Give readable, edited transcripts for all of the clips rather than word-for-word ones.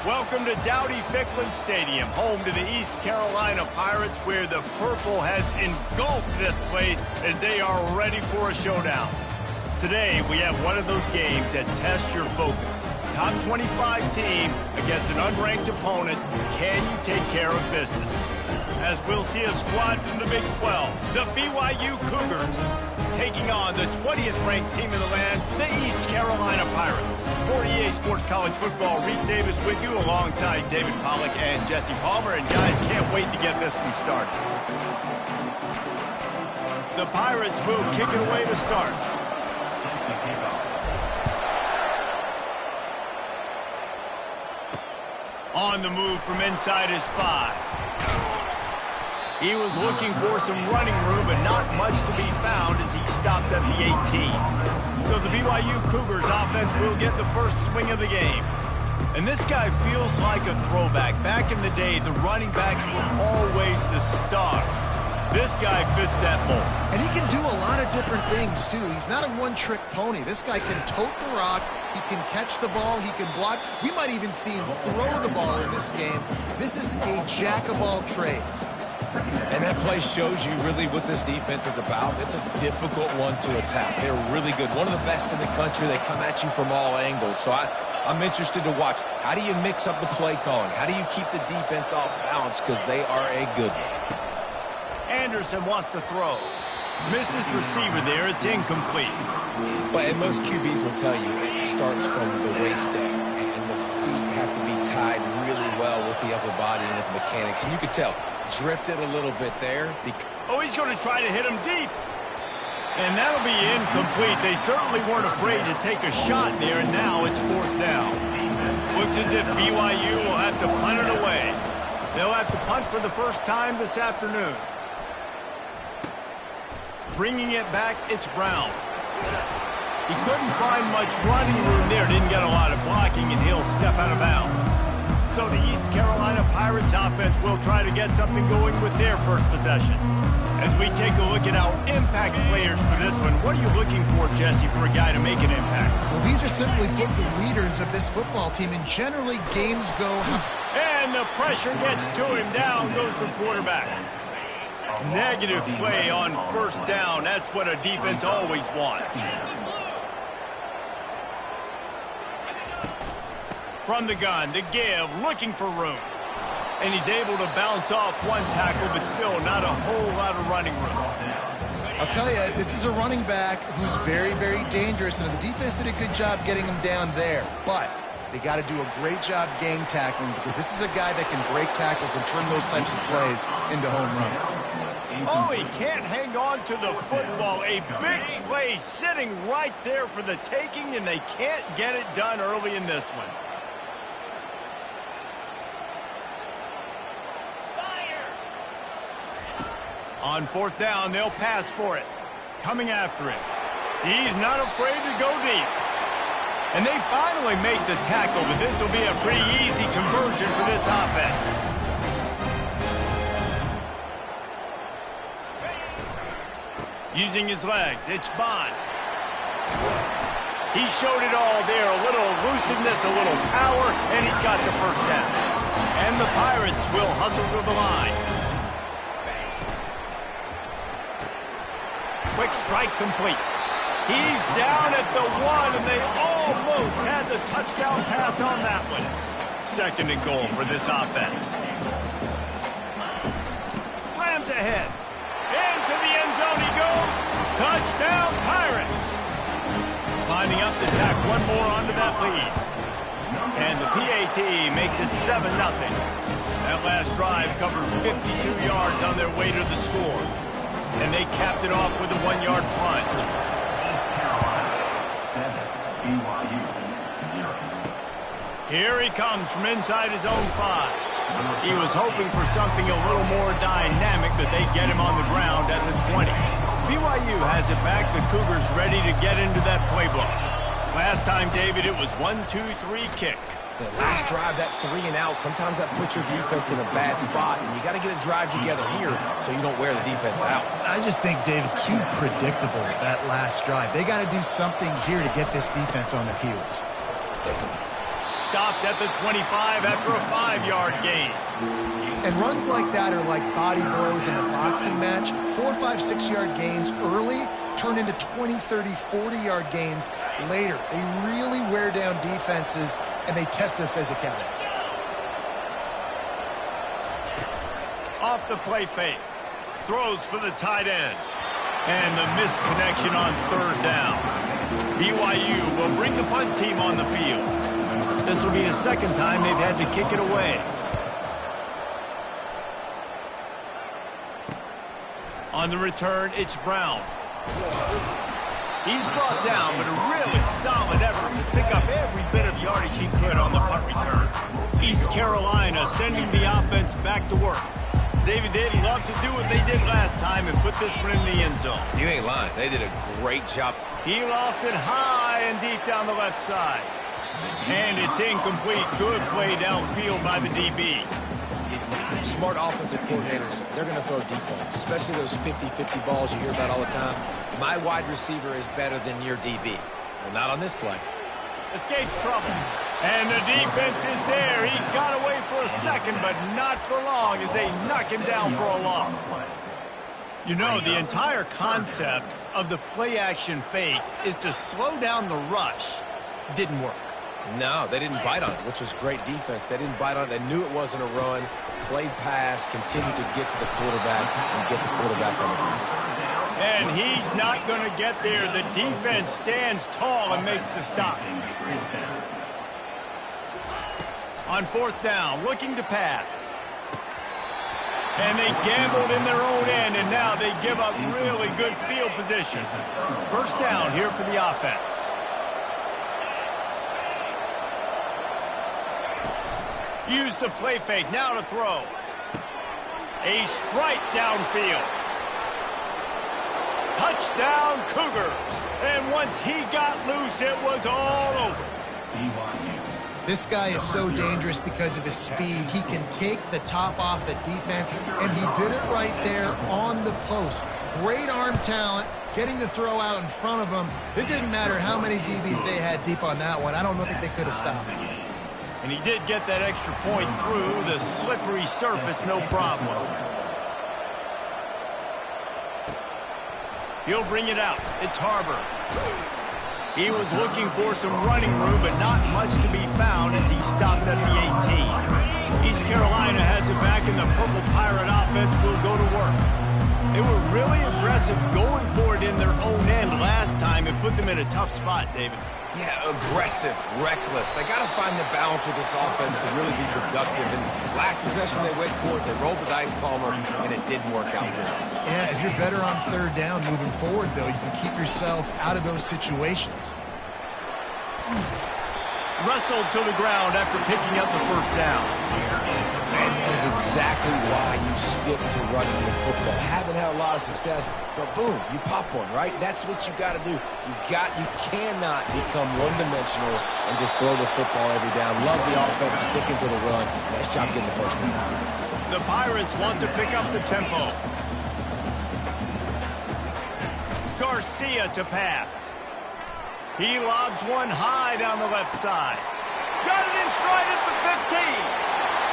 Welcome to Dowdy-Ficklen Stadium, home to the East Carolina Pirates, where the purple has engulfed this place as they are ready for a showdown. Today, we have one of those games that tests your focus. Top 25 team against an unranked opponent. Can you take care of business? As we'll see a squad from the Big 12, the BYU Cougars, taking on the 20th ranked team in the land, the East Carolina Pirates. For EA Sports College Football, Reese Davis with you alongside David Pollack and Jesse Palmer. And guys, can't wait to get this one started. The Pirates will kick it away to start. On the move from inside his 5. He was looking for some running room, but not much to be found as he stopped at the 18. So the BYU Cougars offense will get the first swing of the game. And this guy feels like a throwback. Back in the day, the running backs were always the stars. This guy fits that mold. And he can do a lot of different things, too. He's not a one-trick pony. This guy can tote the rock. He can catch the ball. He can block. We might even see him throw the ball in this game. This is a jack of all trades. And that play shows you really what this defense is about. It's a difficult one to attack. They're really good. One of the best in the country. They come at you from all angles. So I'm interested to watch. How do you mix up the play calling? How do you keep the defense off balance? Because they are a good one. Anderson wants to throw. Missed his receiver there. It's incomplete. But and most QBs will tell you it starts from the waist down. And the feet have to be tied really well with the upper body and with the mechanics. And you could tell, drifted a little bit there. Oh, he's going to try to hit him deep. And that'll be incomplete. They certainly weren't afraid to take a shot there, and now it's 4th down. Looks as if BYU will have to punt it away. They'll have to punt for the first time this afternoon. Bringing it back, it's Brown. He couldn't find much running room there. Didn't get a lot of blocking, and he'll step out of bounds. So the East Carolina Pirates offense will try to get something going with their first possession. As we take a look at our impact players for this one, what are you looking for, Jesse, for a guy to make an impact? Well, these are simply put the leaders of this football team, and generally games go... And the pressure gets to him. Down goes the quarterback. Negative play on first down. That's what a defense always wants. From the gun to give, looking for room. And he's able to bounce off one tackle, but still not a whole lot of running room. I'll tell you, this is a running back who's very, very dangerous, and the defense did a good job getting him down there. But they got to do a great job gang tackling, because this is a guy that can break tackles and turn those types of plays into home runs. Oh, he can't hang on to the football. A big play sitting right there for the taking, and they can't get it done early in this one. On fourth down, they'll pass for it. Coming after it. He's not afraid to go deep. And they finally make the tackle, but this will be a pretty easy conversion for this offense. Using his legs, it's Bond. He showed it all there. A little elusiveness, a little power, and he's got the first down. And the Pirates will hustle to the line. Quick strike complete. He's down at the 1, and they almost had the touchdown pass on that one. Second and goal for this offense. Slams ahead. Into the end zone he goes. Touchdown, Pirates. Lining up to tack one more onto that lead. And the PAT makes it 7-0. That last drive covered 52 yards on their way to the score. And they capped it off with a 1-yard plunge. Here he comes from inside his own 5. He was hoping for something a little more dynamic, that they get him on the ground at the 20. BYU has it back. The Cougars ready to get into that playbook. Last time, David, it was 1-2-3 kick. That last drive, that 3 and out, sometimes that puts your defense in a bad spot, and you got to get a drive together here so you don't wear the defense out. I just think, David, too predictable, that last drive. They got to do something here to get this defense on their heels. Stopped at the 25 after a 5-yard gain. And runs like that are like body blows in a boxing match. 4, 5, 6-yard gains early turn into 20, 30, 40-yard gains later. They really wear down defenses, and they test their physicality. Off the play fake. Throws for the tight end. And the misconnection on third down. BYU will bring the punt team on the field. This will be the second time they've had to kick it away. On the return, it's Brown. He's brought down, but a really solid effort to pick up every bit of yardage he could on the punt return. East Carolina sending the offense back to work. David, they'd love to do what they did last time and put this one in the end zone. You ain't lying. They did a great job. He lost it high and deep down the left side. And it's incomplete. Good play downfield by the DB. Smart offensive coordinators, they're going to throw deep balls, especially those 50-50 balls you hear about all the time. My wide receiver is better than your DB. Well, not on this play. Escapes trouble. And the defense is there. He got away for a second, but not for long as they knock him down for a loss. You know, the entire concept of the play-action fake is to slow down the rush. Didn't work. No, they didn't bite on it, which was great defense. They didn't bite on it. They knew it wasn't a run. Played pass, continued to get to the quarterback and get the quarterback on the ground. And he's not going to get there. The defense stands tall and makes the stop. On fourth down, looking to pass. And they gambled in their own end, and now they give up really good field position. First down here for the offense. Use the play fake, now to throw. A strike downfield. Touchdown, Cougars. And once he got loose, it was all over. This guy is so dangerous because of his speed. He can take the top off the defense, and he did it right there on the post. Great arm talent, getting the throw out in front of him. It didn't matter how many DBs they had deep on that one. I don't think they could have stopped him. And he did get that extra point through the slippery surface, no problem. He'll bring it out. It's Harbor. He was looking for some running room, but not much to be found as he stopped at the 18. East Carolina has it back, and the Purple Pirate offense will go to work. They were really aggressive going for it in their own end last time and put them in a tough spot, David. Yeah, aggressive, reckless. They got to find the balance with this offense to really be productive. And last possession they went for it, they rolled the dice, Palmer, and it didn't work out for them. Yeah, if you're better on third down moving forward, though, you can keep yourself out of those situations. Wrestled to the ground after picking up the first down. And that is exactly why you stick to running the football. Haven't had a lot of success, but boom, you pop one, right? That's what you got to do. You cannot become one-dimensional and just throw the football every down. Love the offense sticking to the run. Nice job getting the first down. The Pirates want to pick up the tempo. Garcia to pass. He lobs one high down the left side. Got it in stride at the 15.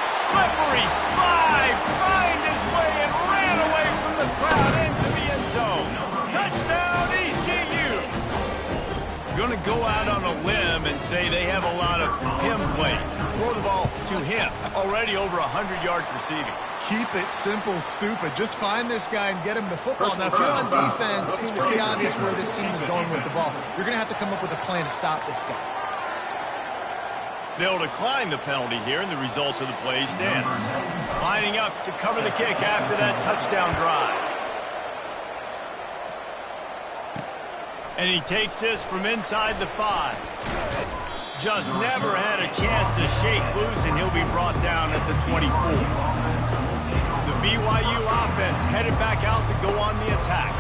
Slippery slide, find his way and ran away from the crowd into the end zone. Touchdown, ECU. Going to go out on a limb and say they have a lot of him plays. Throw the ball to him. Already over 100 yards receiving. Keep it simple, stupid. Just find this guy and get him the football. Now, if you're on defense, it's pretty obvious where this team is going with the ball. You're going to have to come up with a plan to stop this guy. They'll decline the penalty here, and the result of the play stands. Lining up to cover the kick after that touchdown drive. And he takes this from inside the 5. Just never had a chance to shake loose, and he'll be brought down at the 24. The BYU offense headed back out to go on the attack.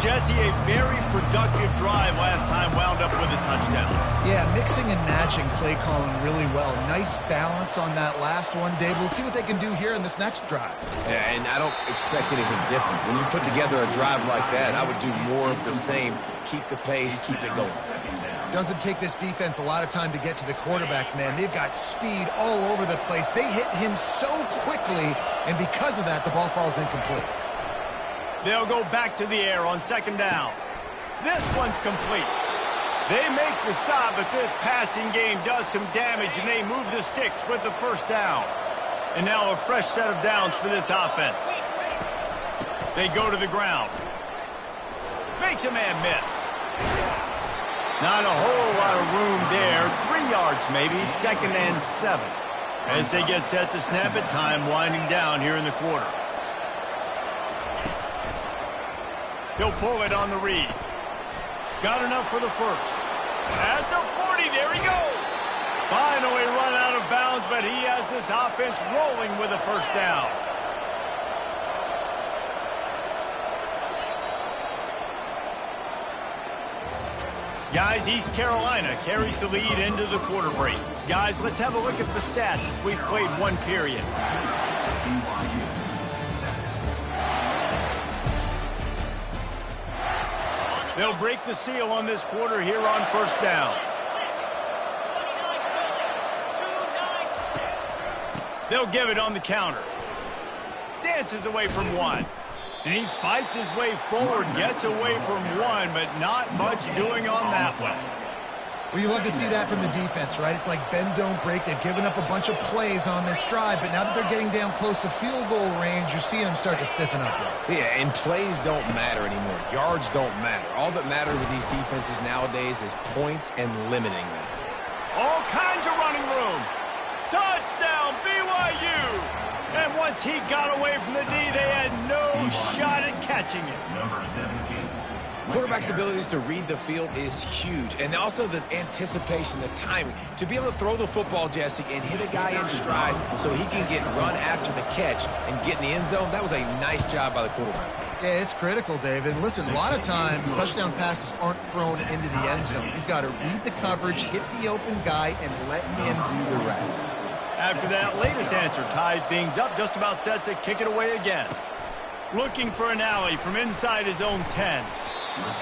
Jesse, a very productive drive last time, wound up with a touchdown. Yeah, mixing and matching play calling really well. Nice balance on that last one, Dave. We'll see what they can do here in this next drive. Yeah, and I don't expect anything different. When you put together a drive like that, I would do more of the same. Keep the pace, keep it going. Doesn't take this defense a lot of time to get to the quarterback, man. They've got speed all over the place. They hit him so quickly, and because of that, the ball falls incomplete. They'll go back to the air on second down. This one's complete. They make the stop, but this passing game does some damage, and they move the sticks with the first down. And now a fresh set of downs for this offense. They go to the ground. Makes a man miss. Not a whole lot of room there. 3 yards maybe, 2nd and 7. As they get set to snap it, time winding down here in the quarter. He'll pull it on the read. Got enough for the first. At the 40, there he goes. Finally run out of bounds, but he has this offense rolling with a first down. Guys, East Carolina carries the lead into the quarter break. Guys, let's have a look at the stats as we've played one period. They'll break the seal on this quarter here on first down. They'll give it on the counter. Dances away from one. And he fights his way forward, gets away from one, but not much doing on that one. Well, you love to see that from the defense, right? It's like bend, don't break. They've given up a bunch of plays on this drive, but now that they're getting down close to field goal range, you're seeing them start to stiffen up there. Yeah, and plays don't matter anymore. Yards don't matter. All that matters with these defenses nowadays is points and limiting them. All kinds of running room. Touchdown, BYU! And once he got away from the D, they had no shot at catching it. Quarterback's abilities to read the field is huge. And also the anticipation, the timing. To be able to throw the football, Jesse, and hit a guy in stride so he can get run after the catch and get in the end zone, that was a nice job by the quarterback. Yeah, it's critical, David. Listen, a lot of times touchdown passes aren't thrown into the end zone. You've got to read the coverage, hit the open guy, and let him do the rest. After that latest answer tied things up, just about set to kick it away again. Looking for an alley from inside his own 10.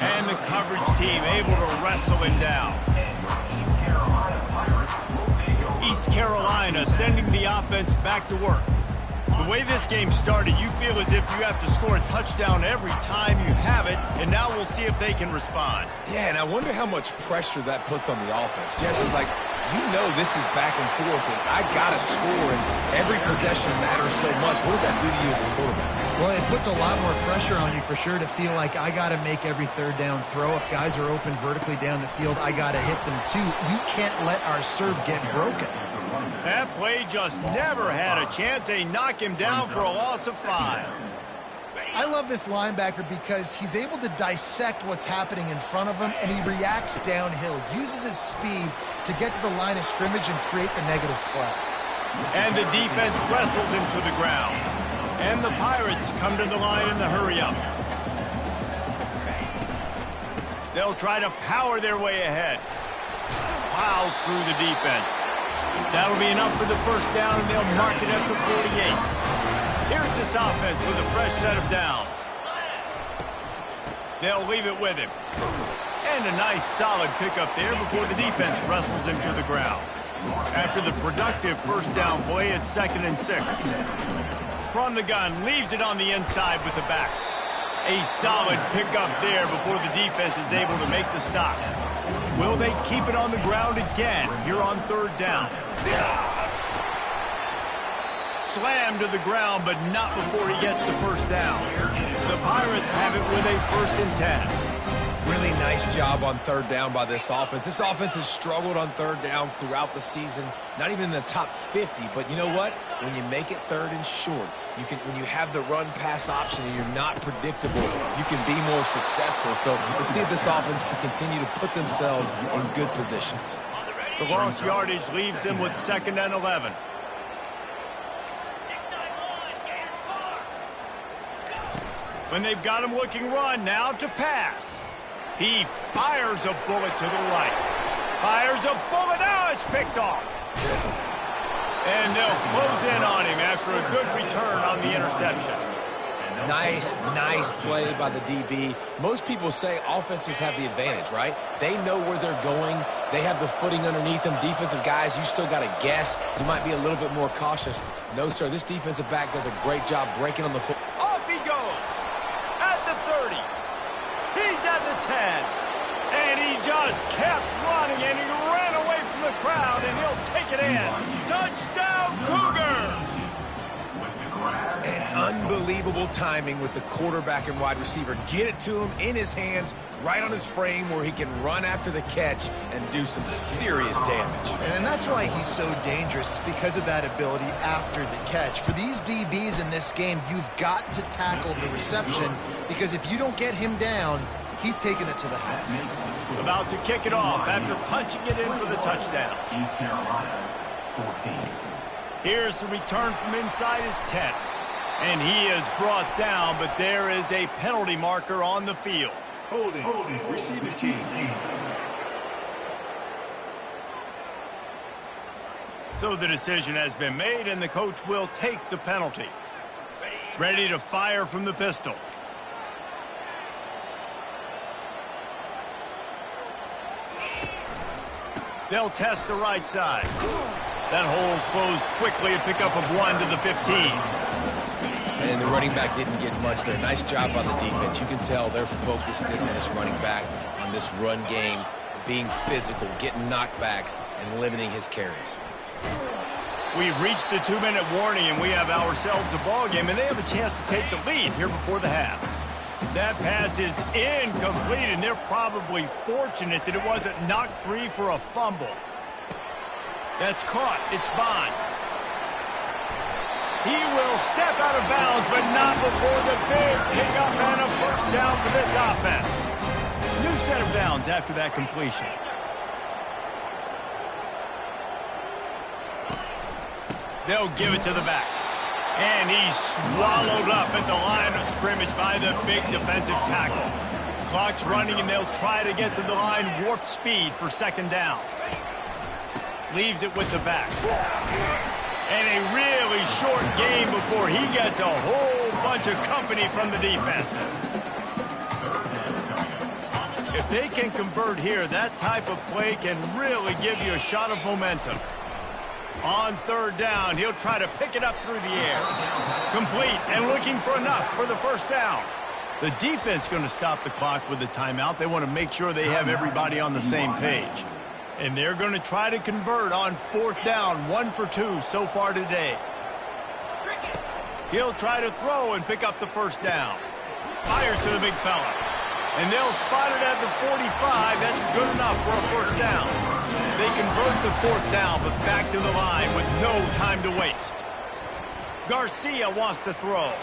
And the coverage team able to wrestle him down. East Carolina sending the offense back to work. The way this game started, you feel as if you have to score a touchdown every time you have it, and now we'll see if they can respond. Yeah, and I wonder how much pressure that puts on the offense. Jesse, you know this is back and forth, and I got to score, and every possession matters so much. What does that do to you as a quarterback? Well, it puts a lot more pressure on you for sure to feel like I got to make every third down throw. If guys are open vertically down the field, I got to hit them too. We can't let our serve get broken. That play just never had a chance. They knock him down for a loss of 5. I love this linebacker because he's able to dissect what's happening in front of him, and he reacts downhill, uses his speed to get to the line of scrimmage and create the negative play. And the defense wrestles him to the ground. And the Pirates come to the line in the hurry-up. They'll try to power their way ahead. Plows through the defense. That'll be enough for the first down, and they'll mark it at the 48. Here's this offense with a fresh set of downs. They'll leave it with him. And a nice solid pickup there before the defense wrestles him to the ground. After the productive first down play, it's 2nd and 6. From the gun, leaves it on the inside with the back. A solid pickup there before the defense is able to make the stop. Will they keep it on the ground again here on 3rd down? Slammed to the ground, but not before he gets the first down. The Pirates have it with a 1st and 10. Really nice job on 3rd down by this offense. This offense has struggled on 3rd downs throughout the season. Not even in the top 50, but you know what? When you make it 3rd and short, when you have the run-pass option and you're not predictable, you can be more successful. So let's see if this offense can continue to put themselves in good positions. The lost yardage leaves them with 2nd and 11. When they've got him looking run, now to pass. He fires a bullet to the right. Fires a bullet. Now it's picked off. And they'll close in on him after a good return on the interception. Nice play by the DB. Most people say offenses have the advantage, right? They know where they're going. They have the footing underneath them. Defensive guys, you still got to guess. You might be a little bit more cautious. No, sir, this defensive back does a great job breaking on the foot. Off he goes. At the 30. He's at the 10. And he just kept running, and he ran away from the crowd, and he'll take it in. Touchdown, Cougars! And unbelievable timing with the quarterback and wide receiver. Get it to him in his hands, right on his frame where he can run after the catch and do some serious damage. And that's why he's so dangerous, because of that ability after the catch. For these DBs in this game, you've got to tackle the reception, because if you don't get him down, he's taking it to the house. About to kick it off after punching it in for the touchdown. East Carolina, 14. Here's the return from inside his 10. And he is brought down, but there is a penalty marker on the field. Holding. Receiving team. So the decision has been made, and the coach will take the penalty. Ready to fire from the pistol. They'll test the right side. That hole closed quickly, a pickup of 1 to the 15. And the running back didn't get much there. Nice job on the defense. You can tell they're focused in on this running back, on this run game, being physical, getting knockbacks, and limiting his carries. We've reached the 2-minute warning, and we have ourselves a ball game, and they have a chance to take the lead here before the half. That pass is incomplete, and they're probably fortunate that it wasn't knocked free for a fumble. That's caught. It's Bond. He will step out of bounds, but not before the big pickup and a first down for this offense. set of downs after that completion. They'll give it to the back. And he's swallowed up at the line of scrimmage by the big defensive tackle. Clock's running, and they'll try to get to the line warp speed for second down. Leaves it with the back. And a really short game before he gets a whole bunch of company from the defense. If they can convert here, that type of play can really give you a shot of momentum. On third down, he'll try to pick it up through the air. Complete and looking for enough for the first down. The defense going to stop the clock with a timeout. They want to make sure they have everybody on the same page. And they're going to try to convert on fourth down, 1 for 2 so far today. He'll try to throw and pick up the first down. Fires to the big fella. And they'll spot it at the 45. That's good enough for a first down. They convert the fourth down, but back to the line with no time to waste. Garcia wants to throw.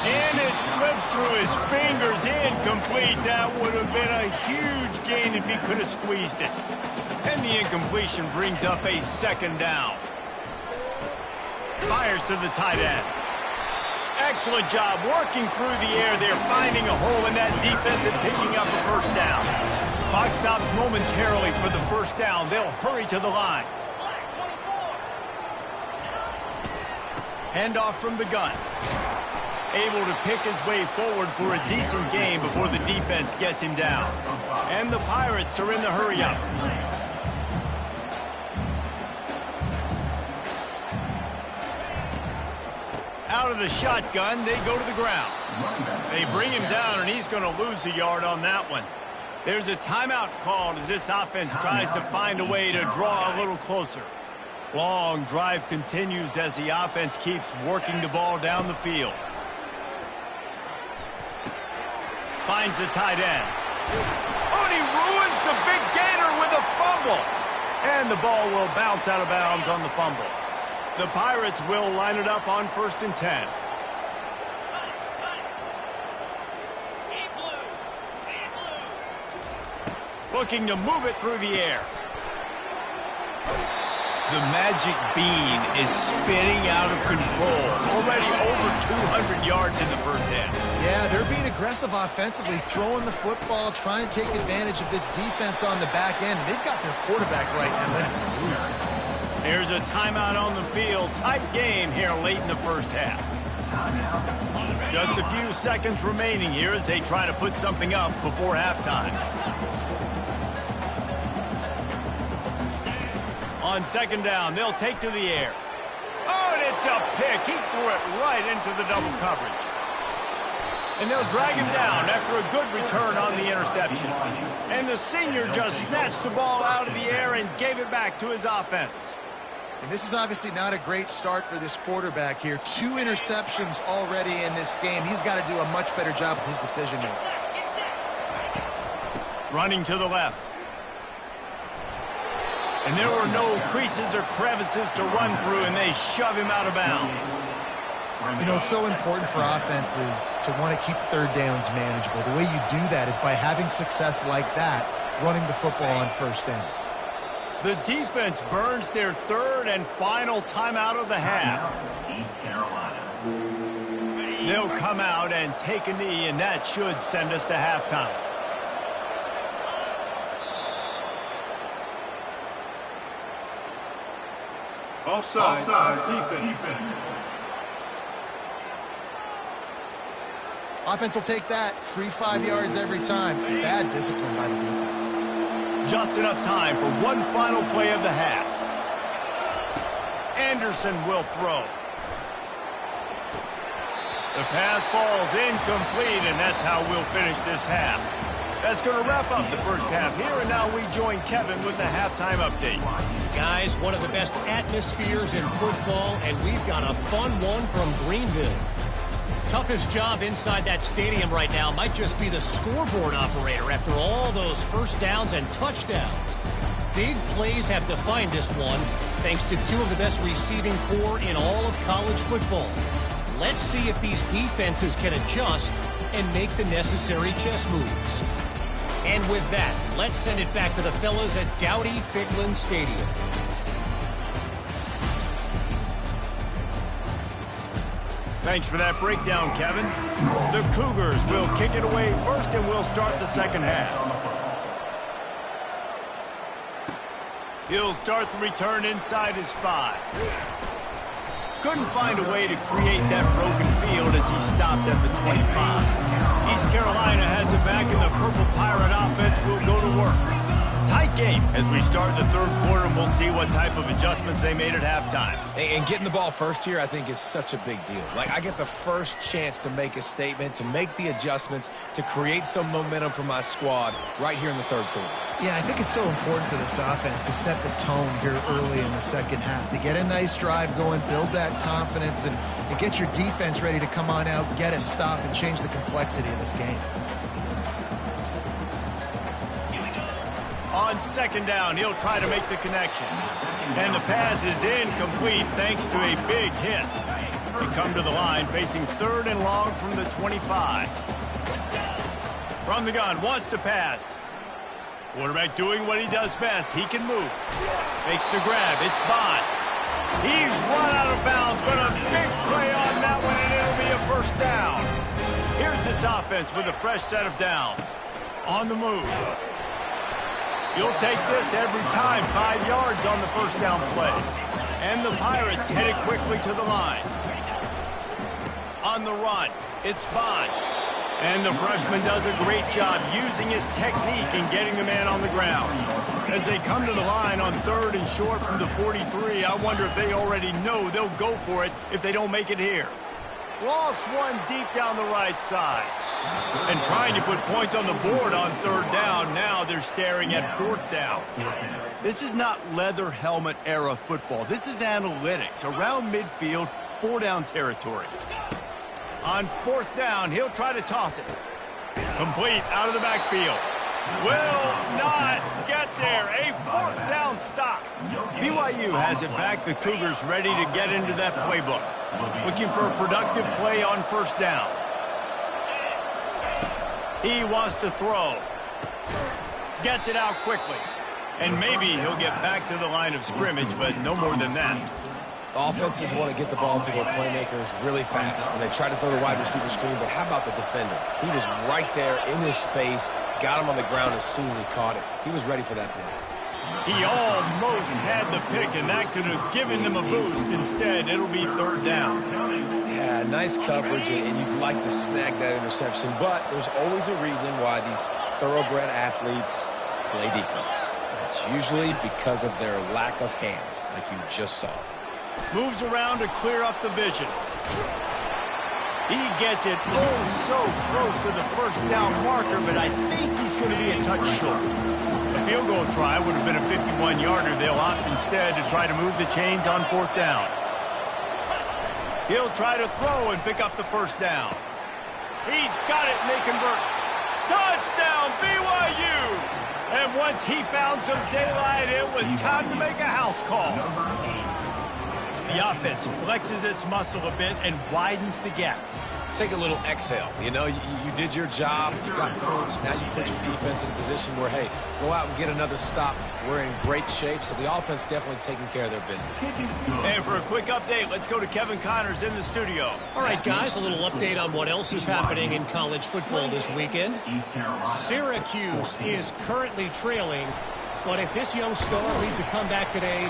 And it slips through his fingers, incomplete. That would have been a huge gain if he could have squeezed it. And the incompletion brings up a second down. Fires to the tight end. Excellent job working through the air. They're finding a hole in that defense and picking up a first down. Clock stops momentarily for the first down. They'll hurry to the line. Handoff from the gun. Able to pick his way forward for a decent game before the defense gets him down. And the Pirates are in the hurry-up. Out of the shotgun, they go to the ground. They bring him down, and he's going to lose a yard on that one. There's a timeout called as this offense tries to find a way to draw a little closer. Long drive continues as the offense keeps working the ball down the field. Finds the tight end. Oh, and he ruins the big gainer with a fumble. And the ball will bounce out of bounds on the fumble. The Pirates will line it up on 1st and 10. Looking to move it through the air. The magic bean is spinning out of control. Already over 200 yards in the first half. Yeah, they're being aggressive offensively, throwing the football, trying to take advantage of this defense on the back end. They've got their quarterback right now. There's a timeout on the field. Tight game here late in the first half. Just a few seconds remaining here as they try to put something up before halftime. On second down, they'll take to the air. Oh, and it's a pick. He threw it right into the double coverage. And they'll drag him down after a good return on the interception. And the senior just snatched the ball out of the air and gave it back to his offense. And this is obviously not a great start for this quarterback here. 2 interceptions already in this game. He's got to do a much better job with his decision-making. Running to the left. And there were no creases or crevices to run through, and they shove him out of bounds. You know, it's so important for offenses to want to keep third downs manageable. The way you do that is by having success like that, running the football on first down. The defense burns their third and final timeout of the half. They'll come out and take a knee, and that should send us to halftime. Offside, defense. Offense will take that. Free 5 yards every time. Bad discipline by the defense. Just enough time for one final play of the half. Anderson will throw. The pass falls incomplete, and that's how we'll finish this half. That's going to wrap up the first half here, and now we join Kevin with the halftime update. Guys, one of the best atmospheres in football, and we've got a fun one from Greenville. Toughest job inside that stadium right now might just be the scoreboard operator after all those first downs and touchdowns. Big plays have defined this one, thanks to 2 of the best receiving corps in all of college football. let's see if these defenses can adjust and make the necessary chess moves. And with that, let's send it back to the fellas at Dowdy-Ficklen Stadium. Thanks for that breakdown, Kevin. The Cougars will kick it away first, and we'll start the second half. He'll start the return inside his 5. Couldn't find a way to create that broken field as he stopped at the 25. East Carolina has it back, and the Purple Pirate offense will go to work. Tight game as we start the third quarter, and we'll see what type of adjustments they made at halftime. And getting the ball first here, I think, is such a big deal. Like, I get the first chance to make a statement, to make the adjustments, to create some momentum for my squad right here in the third quarter. Yeah, I think it's so important for this offense to set the tone here early in the second half, to get a nice drive going, build that confidence, and get your defense ready to come on out, get a stop, and change the complexity of this game. On second down, he'll try to make the connection. And the pass is incomplete thanks to a big hit. They come to the line facing third and long from the 25. From the gun, wants to pass. Quarterback doing what he does best. He can move. Makes the grab. It's Bond. He's run out of bounds, but a big play on that one, and it'll be a first down. Here's this offense with a fresh set of downs. On the move. You'll take this every time. 5 yards on the first down play. And the Pirates headed quickly to the line. On the run, it's Bond. And the freshman does a great job using his technique and getting the man on the ground. As they come to the line on third and short from the 43, I wonder if they already know they'll go for it if they don't make it here. Lost one deep down the right side. And trying to put points on the board on third down. Now they're staring at fourth down. This is not leather helmet era football. This is analytics. Around midfield, 4-down territory. On fourth down, he'll try to toss it. Complete out of the backfield. Will not get there. A fourth down stop. BYU has it back. The Cougars ready to get into that playbook. Looking for a productive play on first down. He wants to throw. Gets it out quickly. And maybe he'll get back to the line of scrimmage, but no more than that. Offenses want to get the ball to their playmakers really fast, and they try to throw the wide receiver screen, but how about the defender? He was right there in his space, got him on the ground as soon as he caught it. He was ready for that play. He almost had the pick, and that could have given them a boost. Instead, it'll be third down. Yeah, nice coverage, and you'd like to snag that interception, but there's always a reason why these thoroughbred athletes play defense. It's usually because of their lack of hands, like you just saw. Moves around to clear up the vision. He gets it so close to the first down marker, but I think he's going to be a touch short. A field goal try would have been a 51-yarder. They'll opt instead to try to move the chains on fourth down. He'll try to throw and pick up the first down. He's got it, and they convert. Touchdown, BYU! And once he found some daylight, it was time to make a house call. The offense flexes its muscle a bit and widens the gap. Take a little exhale. You know, you did your job. You got points. Now you put your defense in a position where, hey, go out and get another stop. We're in great shape, so the offense definitely taking care of their business. And for a quick update, let's go to Kevin Connors in the studio. All right, guys, a little update on what else is happening in college football this weekend. Syracuse is currently trailing. But if this young star leads a comeback today,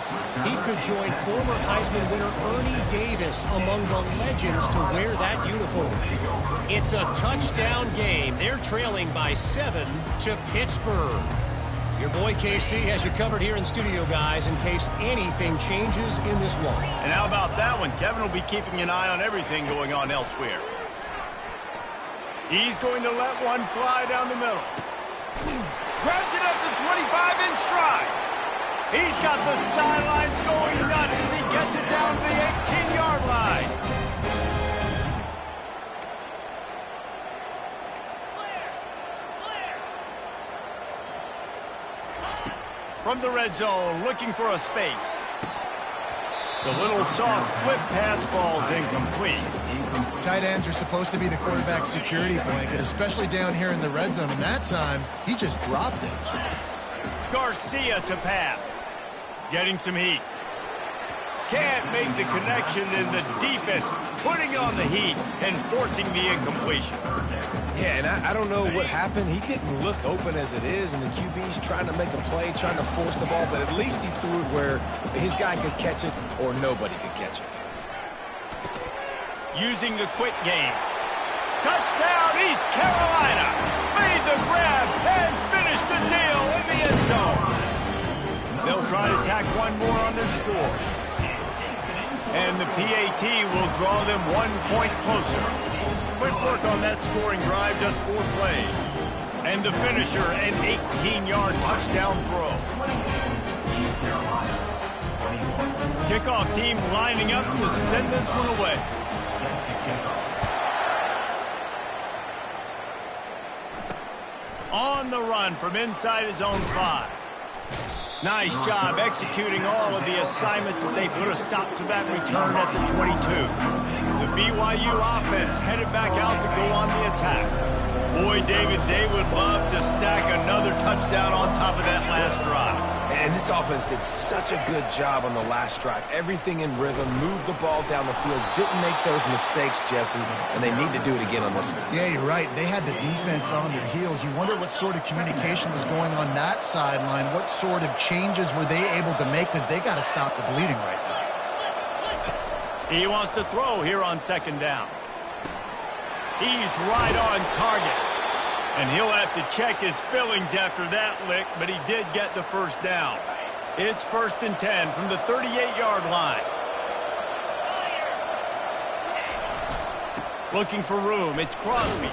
he could join former Heisman winner Ernie Davis among the legends to wear that uniform. It's a touchdown game. They're trailing by 7 to Pittsburgh. Your boy KC has you covered here in studio, guys, in case anything changes in this one. And how about that one? Kevin will be keeping an eye on everything going on elsewhere. He's going to let one fly down the middle. Grabs it up to 25 in stride. He's got the sidelines going nuts as he gets it down to the 18-yard line. From the red zone, looking for a space. The little soft flip pass falls incomplete. Tight ends are supposed to be the quarterback's security blanket, especially down here in the red zone, and that time, he just dropped it. Garcia to pass. Getting some heat. Can't make the connection in the defense, putting on the heat and forcing the incompletion. Yeah, and I don't know what happened. He didn't look open as it is, and the QB's trying to make a play, trying to force the ball, but at least he threw it where his guy could catch it or nobody could catch it. Using the quick game. Touchdown, East Carolina. Made the grab and finished the deal in the end zone. They'll try to tack one more on their score. And the PAT will draw them 1 point closer. Quick work on that scoring drive, just 4 plays. And the finisher, an 18-yard touchdown throw. Kickoff team lining up to send this one away. On the run from inside his own 5. Nice job executing all of the assignments as they put a stop to that return at the 22. The BYU offense headed back out to go on the attack. Boy, David, they would love to stack another touchdown on top of that last drive. And this offense did such a good job on the last drive. Everything in rhythm, moved the ball down the field, didn't make those mistakes, Jesse, and they need to do it again on this one. Yeah, you're right. They had the defense on their heels. You wonder what sort of communication was going on that sideline. What sort of changes were they able to make, because they got to stop the bleeding right now. He wants to throw here on 2nd down. He's right on target. And he'll have to check his fillings after that lick, but he did get the first down. It's 1st and 10 from the 38-yard line. Looking for room. It's Crosby.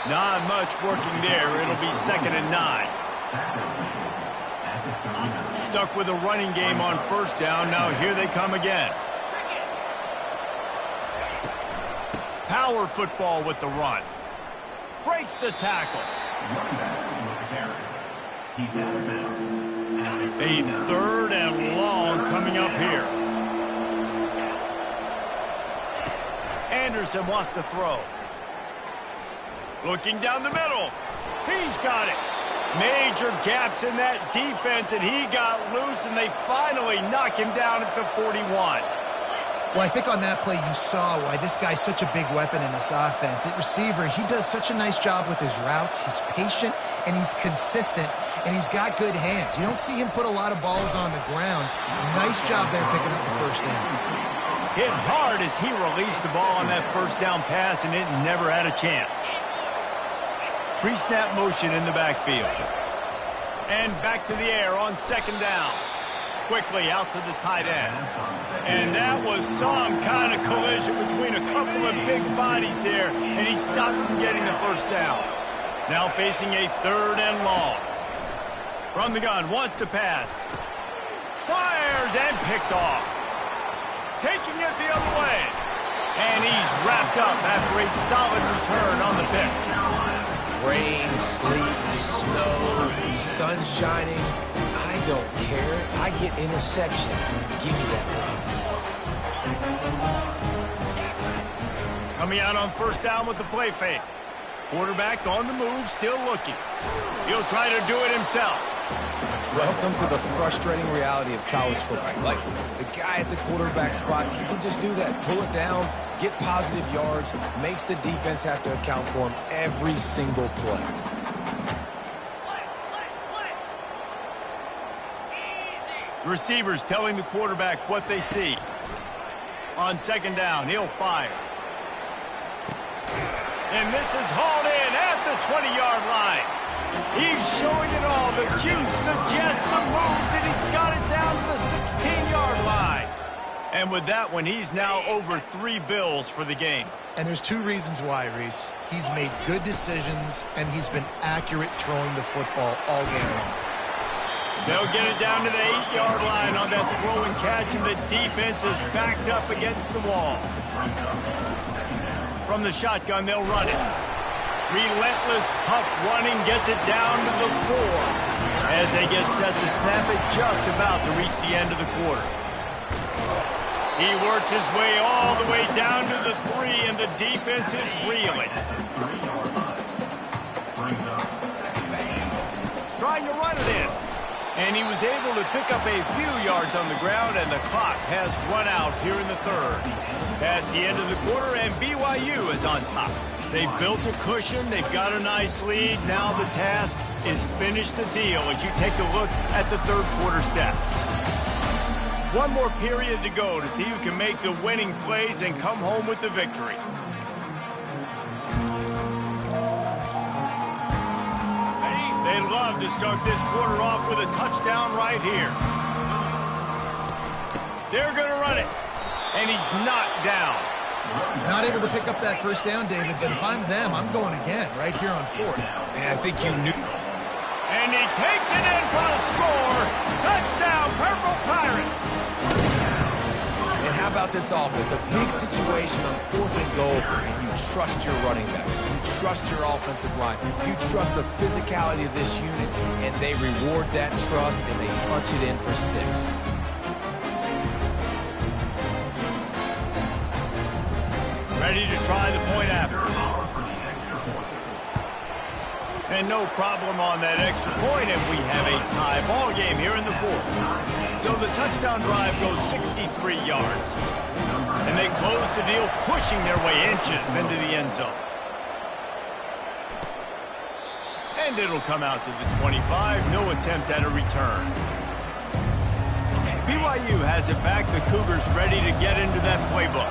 Not much working there. It'll be 2nd and 9. Stuck with a running game on 1st down. Now here they come again. Power football with the run. Breaks the tackle. A 3rd and long coming up here. Anderson wants to throw. Looking down the middle. He's got it. Major gaps in that defense, and he got loose, and they finally knock him down at the 41. Well, I think on that play you saw why this guy's such a big weapon in this offense. At receiver, he does such a nice job with his routes. He's patient, and he's consistent, and he's got good hands. You don't see him put a lot of balls on the ground. Nice job there picking up the 1st down. Hit hard as he released the ball on that 1st down pass, and it never had a chance. Pre-snap motion in the backfield. And back to the air on 2nd down. Quickly out to the tight end. And that was some kind of collision between a couple of big bodies there, and he stopped from getting the 1st down. Now facing a 3rd and long. From the gun, wants to pass. Fires and picked off. Taking it the other way. And he's wrapped up after a solid return on the pick. Rain, sleet, snow, sun shining. I don't care. I get interceptions. Give me that rock. Coming out on 1st down with the play fake. Quarterback on the move, still looking. He'll try to do it himself. Welcome to the frustrating reality of college football. Like, the guy at the quarterback spot, he can just do that. Pull it down, get positive yards, makes the defense have to account for him every single play. Receivers telling the quarterback what they see. On 2nd down, he'll fire. And this is hauled in at the 20-yard line. He's showing it all, the juice, the jets, the moves, and he's got it down to the 16-yard line. And with that one, he's now over 3 bills for the game. And there's 2 reasons why, Reese. He's made good decisions, and he's been accurate throwing the football all game long. They'll get it down to the 8-yard line on that throw and catch, and the defense is backed up against the wall. From the shotgun, they'll run it. Relentless, tough running gets it down to the 4 as they get set to snap it just about to reach the end of the quarter. He works his way all the way down to the 3, and the defense is reeling. Trying to run it in. And he was able to pick up a few yards on the ground, and the clock has run out here in the 3rd. Past the end of the quarter, and BYU is on top. They've built a cushion. They've got a nice lead. Now the task is finish the deal as you take a look at the 3rd quarter stats. One more period to go to see who can make the winning plays and come home with the victory. They love to start this quarter off with a touchdown right here. They're going to run it, and he's knocked down. Not able to pick up that first down, David, but if I'm them, I'm going again right here on 4th. Man, I think you knew. And he takes it in for the score. Touchdown, Purple Pirates. And how about this offense? A big situation on 4th and goal, and you trust your running back. You trust your offensive line. You trust the physicality of this unit, and they reward that trust, and they punch it in for 6. Ready to try the point after. And no problem on that extra point, and we have a tie ball game here in the 4th. So the touchdown drive goes 63 yards. And they close the deal, pushing their way inches into the end zone. And it'll come out to the 25. No attempt at a return. BYU has it back. The Cougars ready to get into that playbook.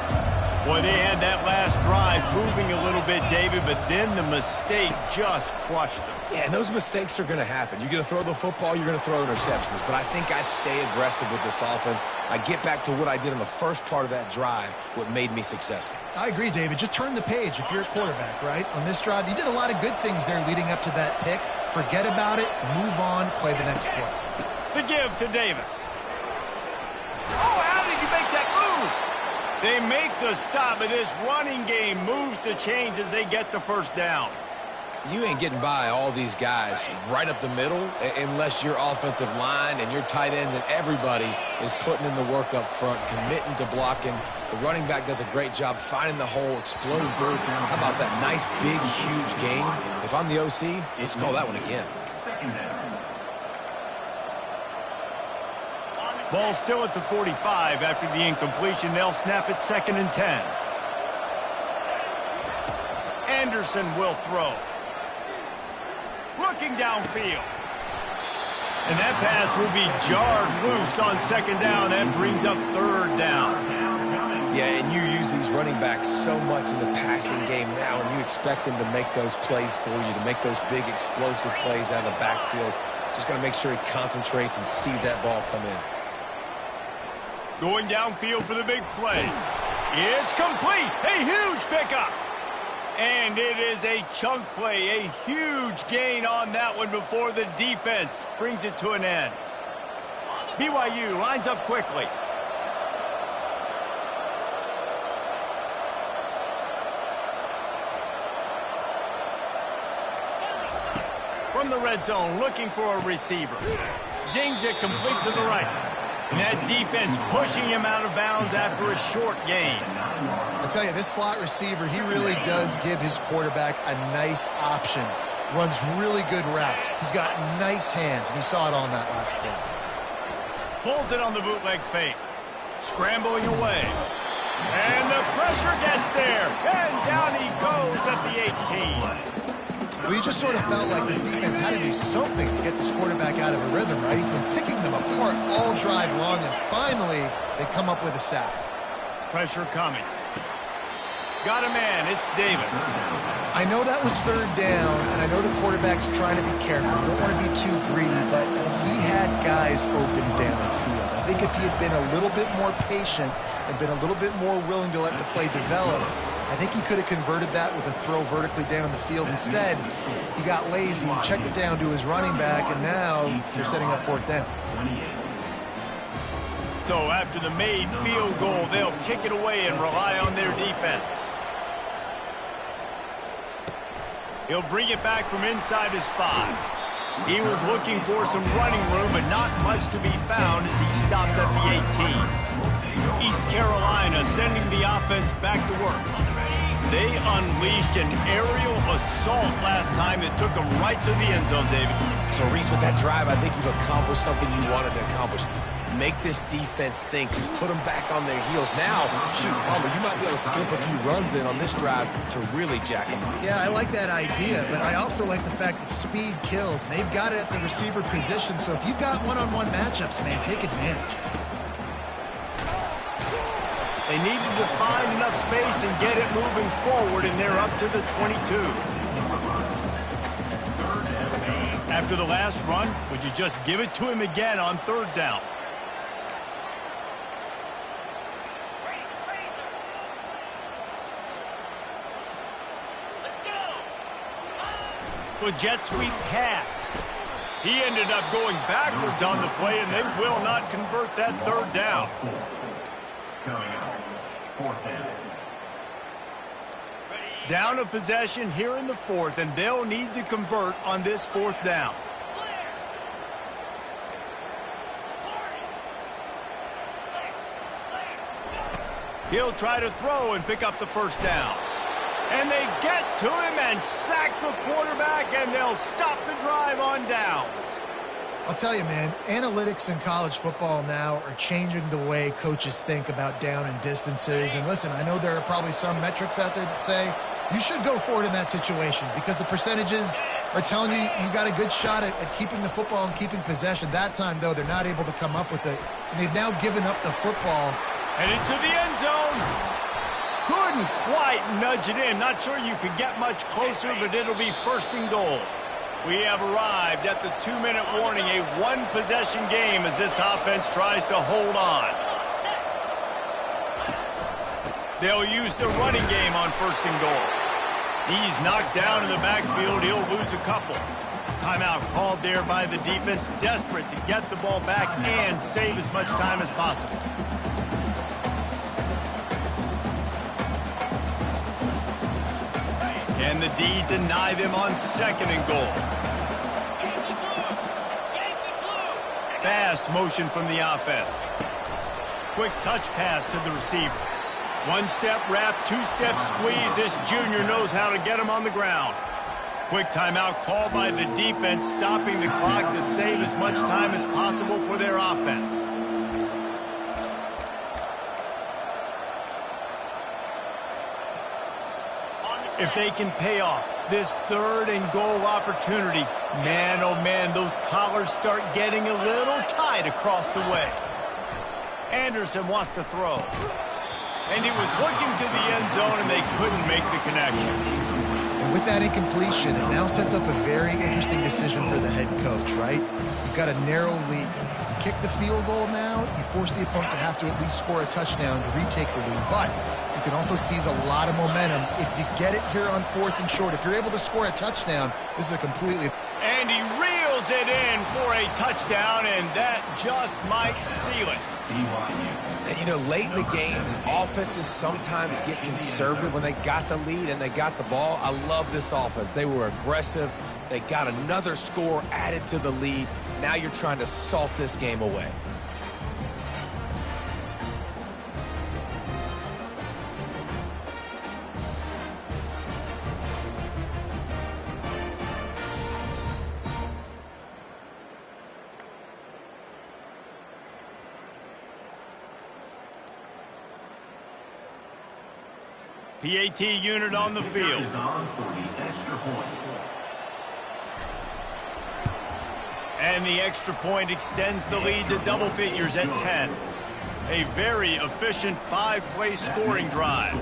Boy, they had that last drive moving a little bit, David, but then the mistake just crushed them. Yeah, and those mistakes are going to happen. You're going to throw the football, you're going to throw interceptions. But I think I stay aggressive with this offense. I get back to what I did in the first part of that drive, what made me successful. I agree, David. Just turn the page if you're a quarterback, right? On this drive, you did a lot of good things there leading up to that pick. Forget about it, move on, play the next quarter. The give to Davis. Oh, how did you make that move? They make the stop, but this running game moves the chains as they get the first down. You ain't getting by all these guys right up the middle unless your offensive line and your tight ends and everybody is putting in the work up front, committing to blocking. The running back does a great job finding the hole, exploding through. How about that nice, big, huge gain? If I'm the OC, let's call that one again. Ball still at the 45 after the incompletion. They'll snap it 2nd and 10. Anderson will throw. Looking downfield. And that pass will be jarred loose on 2nd down. That brings up 3rd down. Yeah, and you use these running backs so much in the passing game now, and you expect them to make those plays for you, to make those big explosive plays out of the backfield. Just got to make sure he concentrates and see that ball come in. Going downfield for the big play. It's complete. A huge pickup. And it is a chunk play. A huge gain on that one before the defense brings it to an end. BYU lines up quickly. From the red zone, looking for a receiver. Zings it complete to the right. And that defense pushing him out of bounds after a short gain. I tell you, this slot receiver, he really does give his quarterback a nice option. Runs really good routes. He's got nice hands, and you saw it on that last play. Pulls it on the bootleg fake. Scrambling away. And the pressure gets there. And down he goes at the 18. Well, you just sort of felt like this defense had to do something to get this quarterback out of a rhythm, right? He's been picking them apart all drive long, and finally they come up with a sack. Pressure coming. Got a man. It's Davis. I know that was 3rd down, and I know the quarterback's trying to be careful. You don't want to be too greedy, but he had guys open downfield. I think if he had been a little bit more patient and been a little bit more willing to let the play develop, I think he could have converted that with a throw vertically down the field. Instead, he got lazy, checked it down to his running back, and now they're setting up 4th down. So after the made field goal, they'll kick it away and rely on their defense. He'll bring it back from inside his 5. He was looking for some running room, but not much to be found as he stopped at the 18. East Carolina sending the offense back to work. They unleashed an aerial assault last time that took them right to the end zone, David. So, Reese, with that drive, I think you've accomplished something you wanted to accomplish. Make this defense think. Put them back on their heels. Now, shoot, Palmer, you might be able to slip a few runs in on this drive to really jack them up. Yeah, I like that idea, but I also like the fact that speed kills. And they've got it at the receiver position, so if you've got one-on-one matchups, man, take advantage. They needed to find enough space and get it moving forward, and they're up to the 22. After the last run, would you just give it to him again on third down? The jet sweep pass. He ended up going backwards on the play, and they will not convert that third down. Coming up, fourth down. Down a possession here in the fourth, and they'll need to convert on this fourth down. He'll try to throw and pick up the first down. And they get to him and sack the quarterback, and they'll stop the drive on downs. I'll tell you, man, analytics in college football now are changing the way coaches think about down and distances. And listen, I know there are probably some metrics out there that say you should go for it in that situation because the percentages are telling you you got a good shot at keeping the football and keeping possession. That time, though, they're not able to come up with it. And they've now given up the football. And into the end zone. Couldn't quite nudge it in. Not sure you could get much closer, but it'll be first and goal. We have arrived at the 2-minute warning, a one-possession game as this offense tries to hold on. They'll use the running game on first and goal. He's knocked down in the backfield. He'll lose a couple. Timeout called there by the defense, desperate to get the ball back and save as much time as possible. And the D deny them on second and goal. Fast motion from the offense. Quick touch pass to the receiver. One-step wrap, two-step squeeze. This junior knows how to get him on the ground. Quick timeout called by the defense, stopping the clock to save as much time as possible for their offense. If they can pay off this third and goal opportunity, man, oh man, those collars start getting a little tight across the way. Anderson wants to throw. And he was looking to the end zone, and they couldn't make the connection. And with that incompletion, it now sets up a very interesting decision for the head coach, right? You've got a narrow lead. You kick the field goal now, you force the opponent to have to at least score a touchdown to retake the lead. But you can also seize a lot of momentum if you get it here on fourth and short. If you're able to score a touchdown, this is a completely... And he reels it in for a touchdown, and that just might seal it. And, you know, late in the games, offenses sometimes get conservative when they got the lead and they got the ball. I love this offense. They were aggressive. They got another score added to the lead. Now you're trying to salt this game away. PAT unit on the field. And the extra point extends the lead to double figures at 10. A very efficient five-play scoring drive.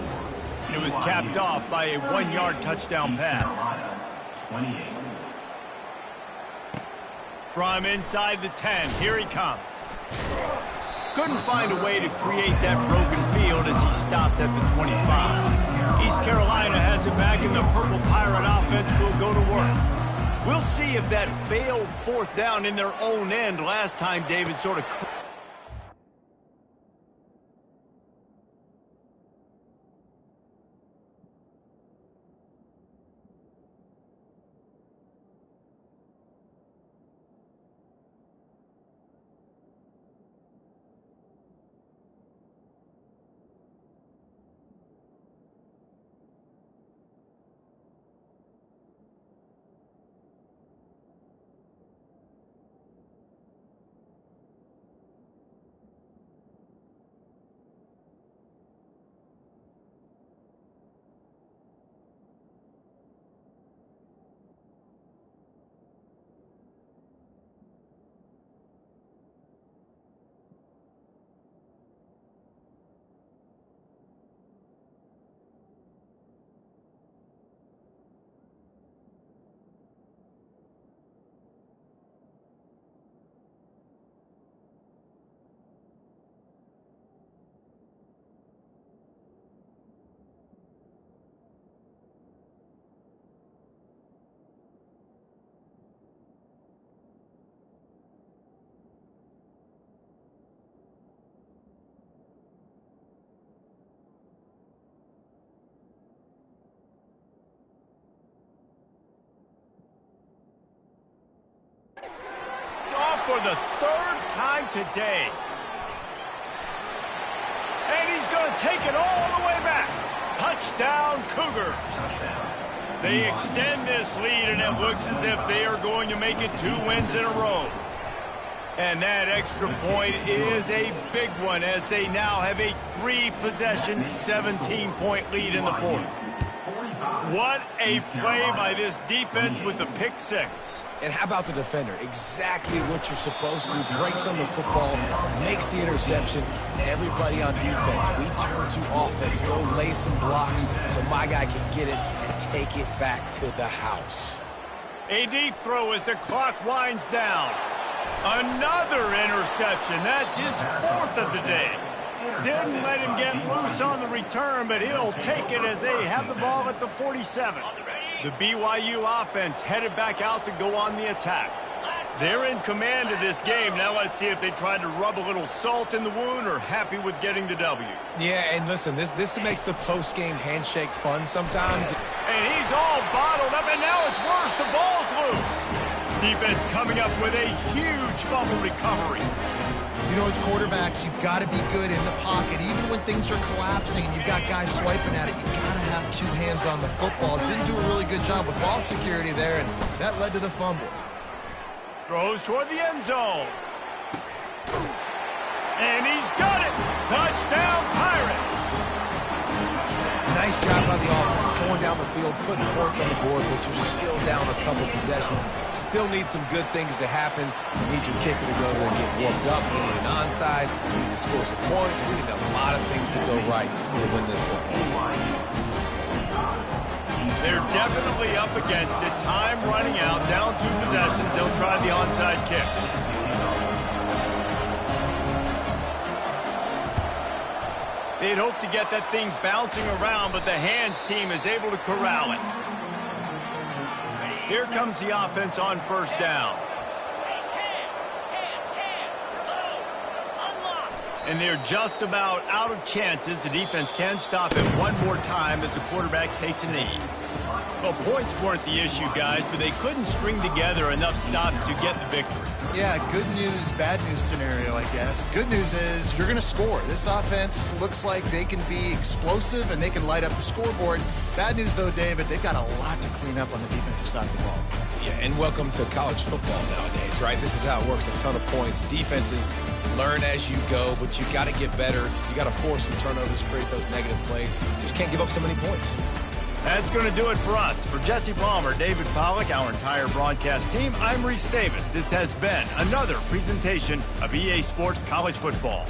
It was capped off by a one-yard touchdown pass. From inside the 10, here he comes. Couldn't find a way to create that broken field as he stopped at the 25. East Carolina has it back, and the Purple Pirate offense will go to work. We'll see if that failed fourth down in their own end last time, David, sort of... for the third time today. And he's going to take it all the way back. Touchdown, Cougars. They extend this lead, and it looks as if they are going to make it 2 wins in a row. And that extra point is a big one, as they now have a 3-possession, 17-point lead in the fourth. What a play by this defense with the pick six. And how about the defender? Exactly what you're supposed to. Breaks on the football, makes the interception. Everybody on defense, we turn to offense. Go lay some blocks so my guy can get it and take it back to the house. A deep throw as the clock winds down. Another interception. That's his 4th of the day. Didn't let him get loose on the return, but he'll take it as they have the ball at the 47. The BYU offense headed back out to go on the attack. They're in command of this game. Now let's see if they try to rub a little salt in the wound or happy with getting the W. Yeah, and listen, this makes the post-game handshake fun sometimes. And he's all bottled up, and now it's worse. The ball's loose. Defense coming up with a huge fumble recovery. You know, as quarterbacks, you've got to be good in the pocket. Even when things are collapsing and you've got guys swiping at it, you've got to have 2 hands on the football. Didn't do a really good job with ball security there, and that led to the fumble. Throws toward the end zone. And he's got it. Touchdown, Pirates. Nice job by the offense, going down the field, putting points on the board, but you're still down a couple possessions. Still need some good things to happen. You need your kicker to go there and get warmed up. We need an onside. We need to score some points. We need a lot of things to go right to win this football game. They're definitely up against it. Time running out, down 2 possessions. They'll try the onside kick. They'd hope to get that thing bouncing around, but the hands team is able to corral it. Here comes the offense on first down. And they're just about out of chances. The defense can stop it one more time as the quarterback takes a knee. Well, points weren't the issue, guys, but they couldn't string together enough stops to get the victory. Yeah, good news, bad news scenario, I guess. Good news is you're going to score. This offense looks like they can be explosive and they can light up the scoreboard. Bad news, though, David, they've got a lot to clean up on the defensive side of the ball. Yeah, and welcome to college football nowadays, right? This is how it works. A ton of points. Defenses learn as you go, but you got to get better. You got to force some turnovers, create those negative plays. Just can't give up so many points. That's going to do it for us. For Jesse Palmer, David Pollack, our entire broadcast team, I'm Reese Davis. This has been another presentation of EA Sports College Football.